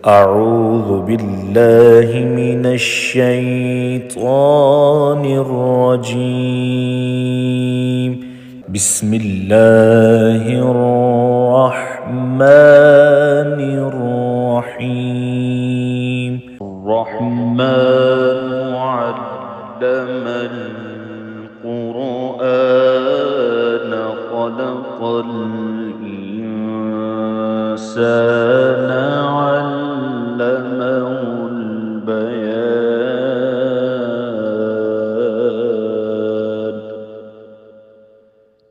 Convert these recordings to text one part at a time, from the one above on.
أعوذ بالله من الشيطان الرجيم. بسم الله الرحمن الرحيم. الرحمن علم القرآن خلق الإنسان علمه البيان.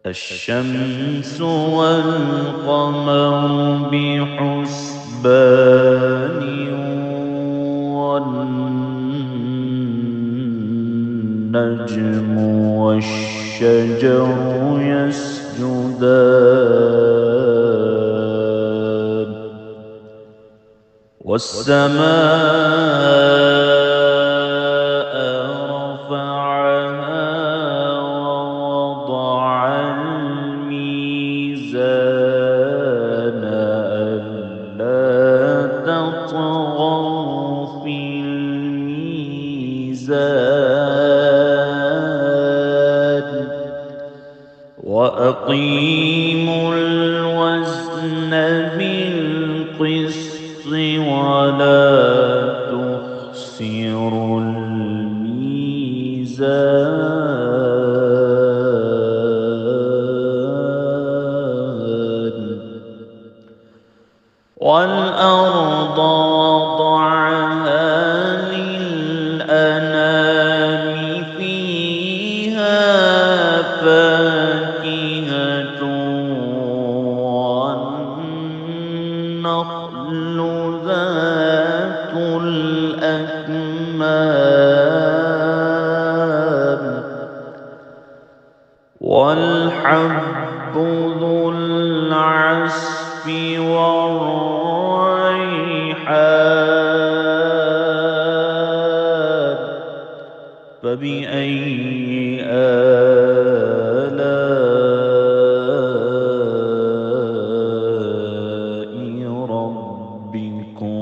الشمس والقمر بحسبان والنجم والشجر يسجدان والسماء رفعها ووضع الميزان ألا تطغوا في الميزان وأقيموا الوزن بالقسط ولا تخسروا الميزان والأرض وضعها للأنام فيها فاكهة والنخل ذات الأكمام والحب ذو العصف والريحان. فبأي آلاء ربكما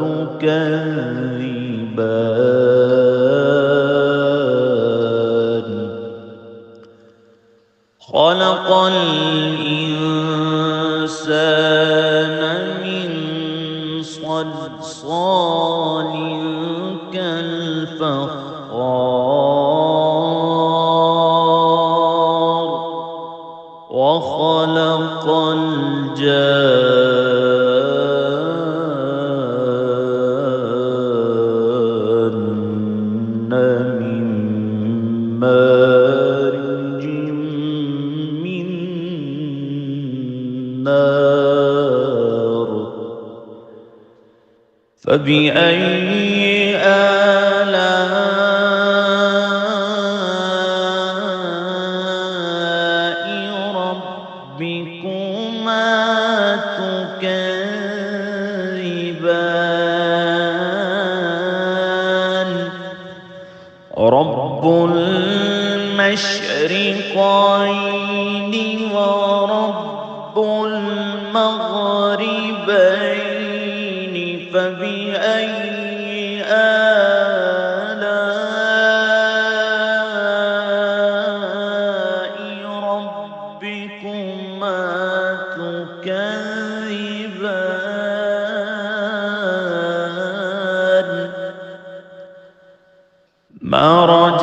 تكذبان. خلق الإنسان من صلصال كالفخار وخلق الجان من مارج من نار. فبأي آلاء ربكما تكذبان. رب المشرقين ورب المغربين. فبأي آلاء ربكما تكذبان. مرج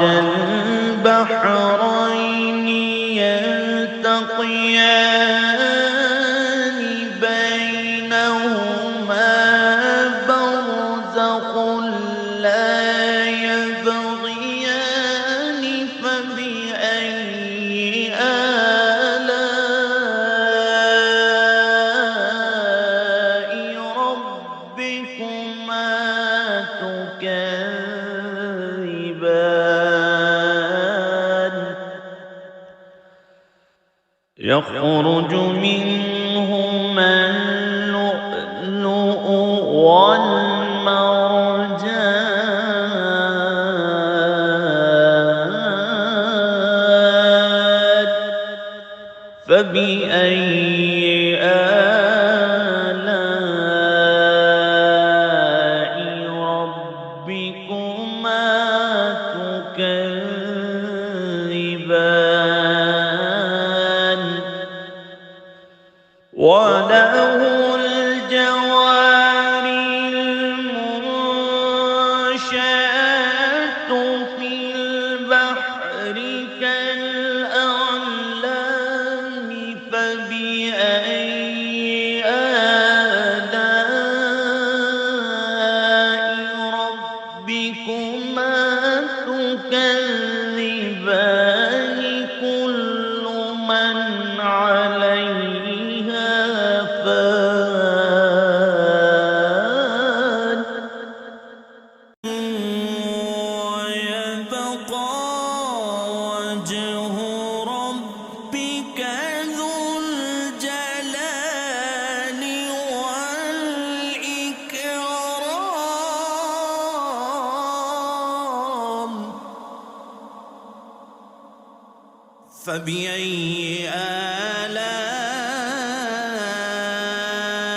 البحرين يلتقيان بينهما برزخ لا يبغيان. فبأي آلاء ربكما تكذبان. يخرج منهما اللؤلؤ والمرجان. فبأي آلاء فبأي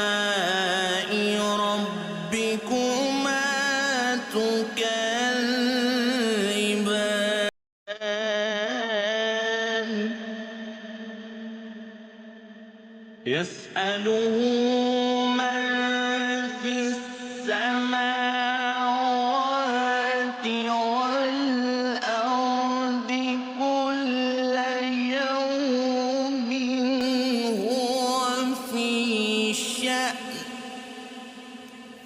آلاء ربكما تكذبان يسأله من في السماوات والأرض كل يوم هو في شأن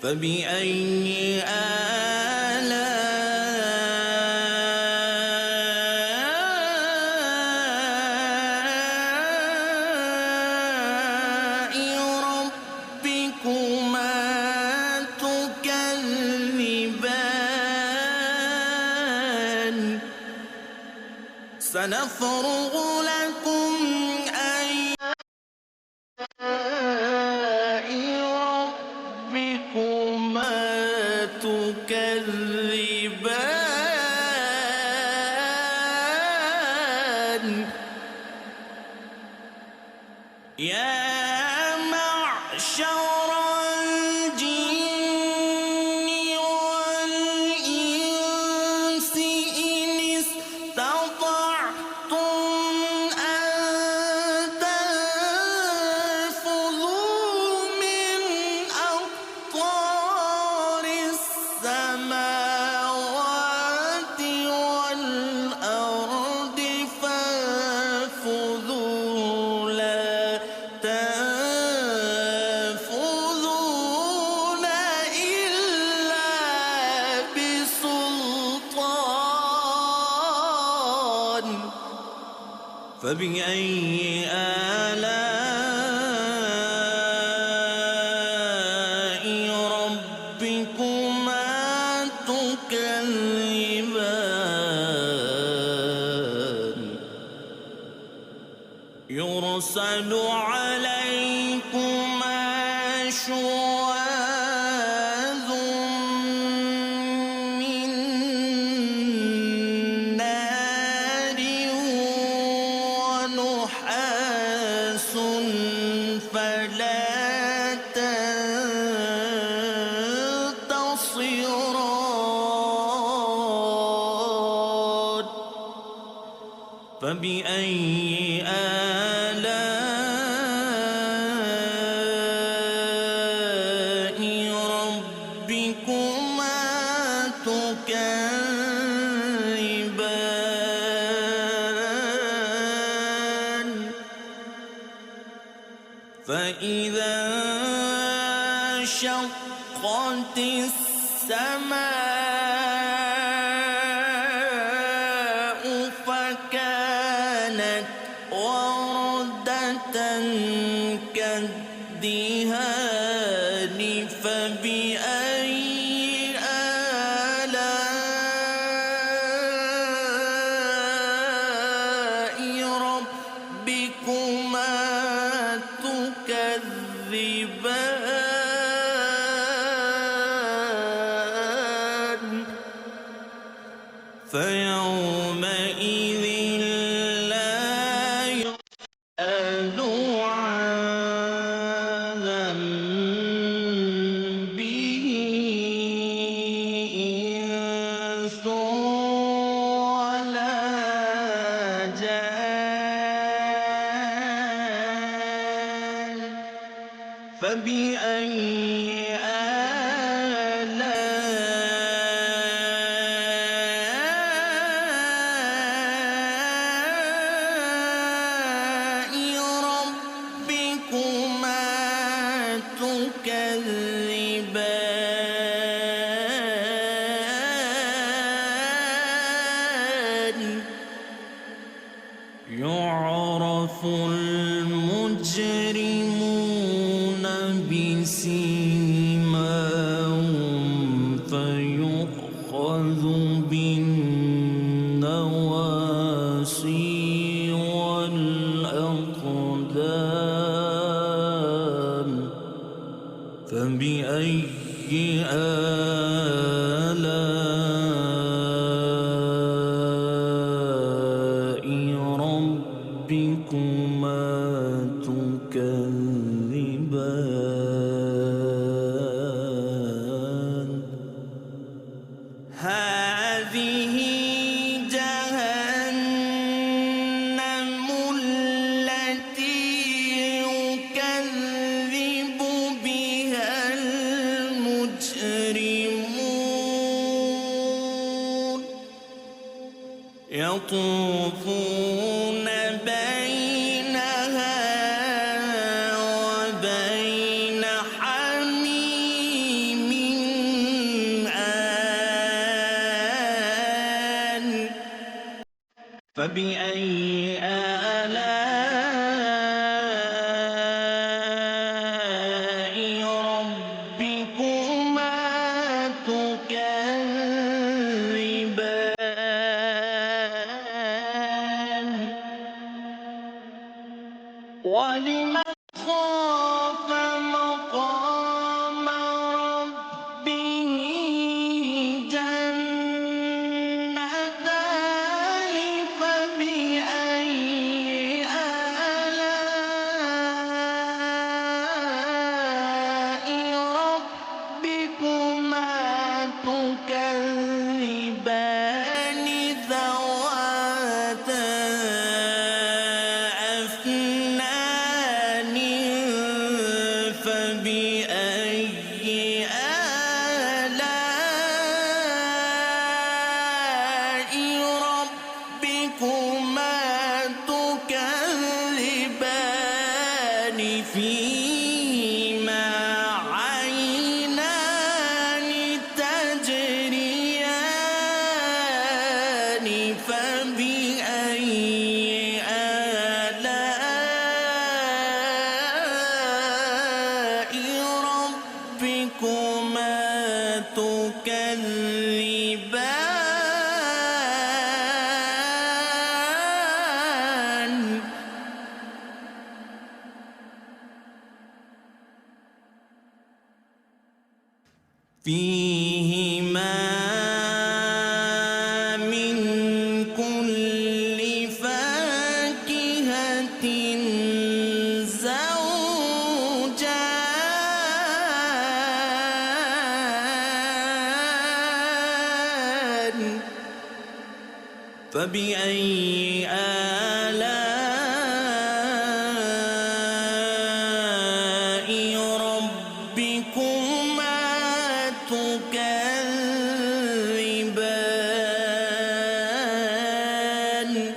فبأي آلاء ربكما تكذبان سنفرغ لكم آلاء ربكما تكذبان يا معشر الجن والإنس إن استطعتم أن تنفذوا من أقطار السماوات والأرض فانفذوا لا تنفذون إلا بسلطان فبأي آلاء ربكما تكذبان يرسل عليكما شواظ من نار ونحاس فلا تنتصران فبأي آلاء ربكما تكذبان فإذا انشقت السماء فكانت وردة كالدهان فبأي آلاء ربكما تكذبان فيومئذ لا يسأل عن ذنبه إنس ولا جان فبأي آلاء ربكما تكذبان يعرف المجرمون بسيماهم فيؤخذ بالنواصي والأقدام فبأي آلاء ربكما يطوفون بينها وبين حميم آن فبأي آلاء ربكما تكذبان ولمن خاف مقام ربه جنتان فبأي آلاء ربكما تكذبان ذواتا أفنان فبأي آلاء ربكما تكذبان فيهما عينان تجريان فبأي آلاء ربكما تكذبان فيهما من كل فاكهة زوجان فبأي آلاء ربكما تكذبان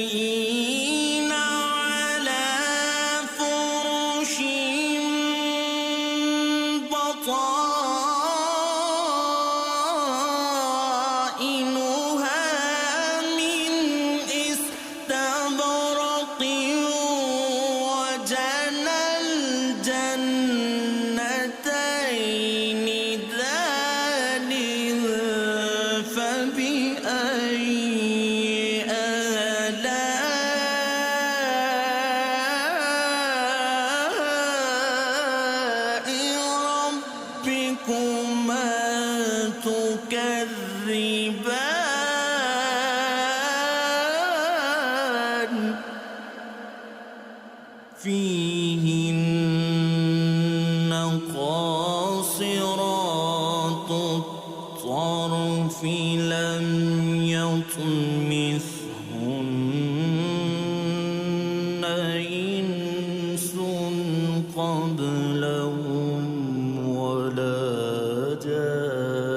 متكئين على فرش بطائنها من استبرق وجنى الجنتين دان فبأي آلاء ربكما تكذبان فيهن قاصرات الطرف لم يطمثهن إنس قبلهم ولا جان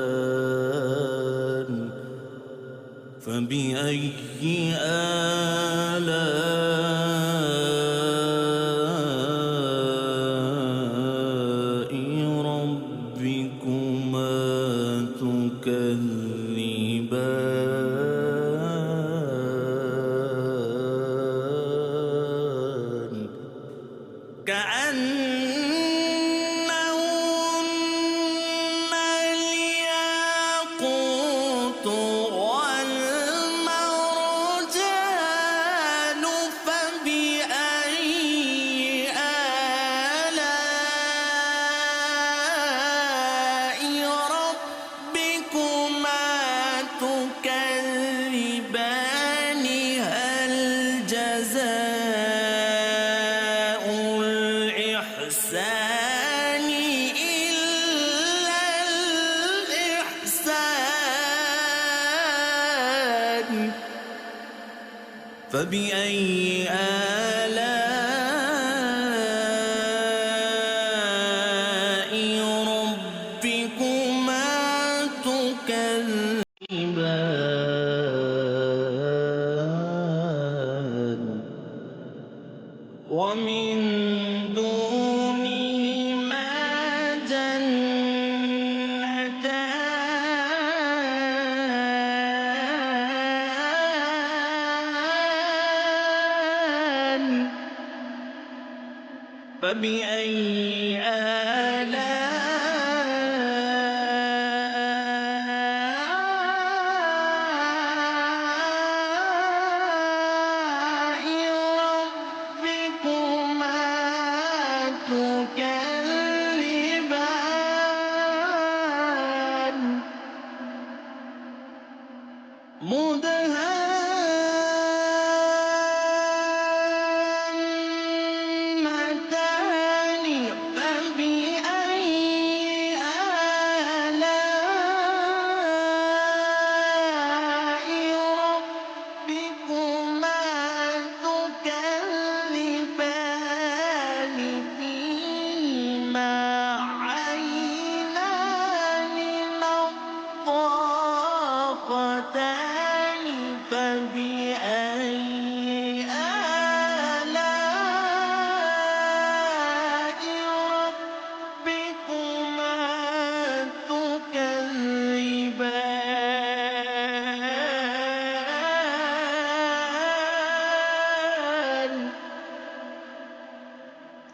فبأي آلاء ربكما تكذبان كأنهن الياقوت والمرجان فبأي آلاء ربكما تكذبان هل جزاء الإحسان إلا الإحسان فبأي آلاء ربكما تكذبان فبأي آلاء ربكما تكذبان مدهامتان فبأي آلاء ربكما تكذبان فيهما عينان نضاختان فبأي آلاء ربكما تكذبان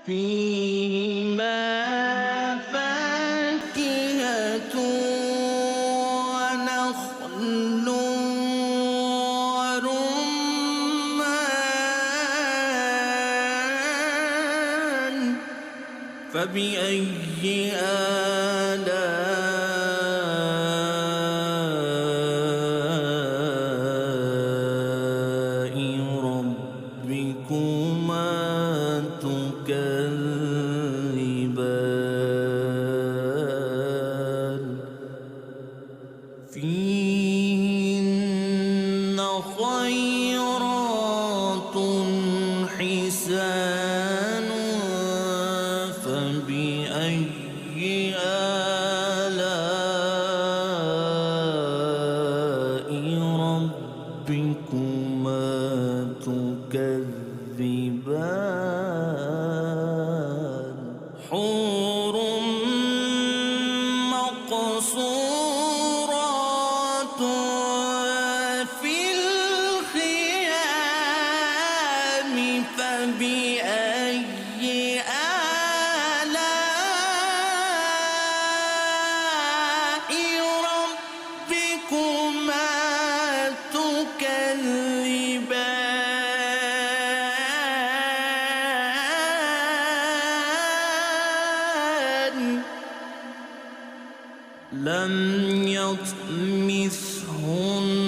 فيهما فاكهة ونخل ورمان فبأي آلاء ربكما تكذبان فيهن خيرات حسان فبأي آلاء ربكما تكذبان حور مقصورات في الخيام فبأي آلاء ربكما تكذبان لم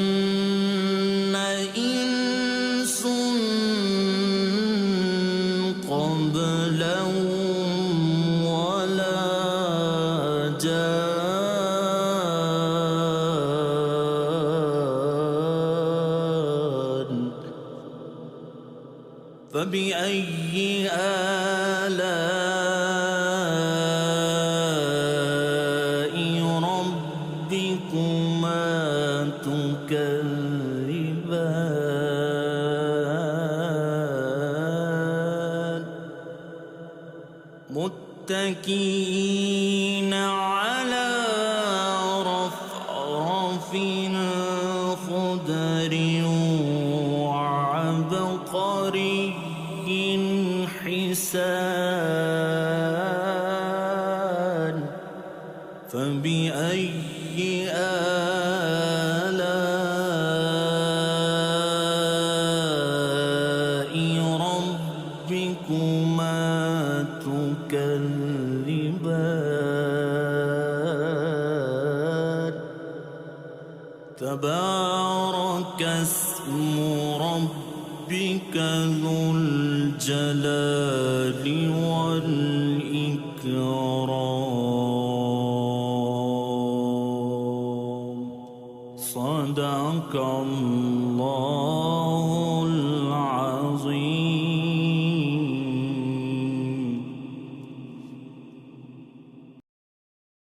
يطمثهن إنس قبلهم ولا جان فبأي آلاء ربكما تكذبان متكئين على رفرف خضر وعبقري حسان فبأي آلاء ربكما تكذبان تبارك اسم ربك ذو الجلال والإكرام صدق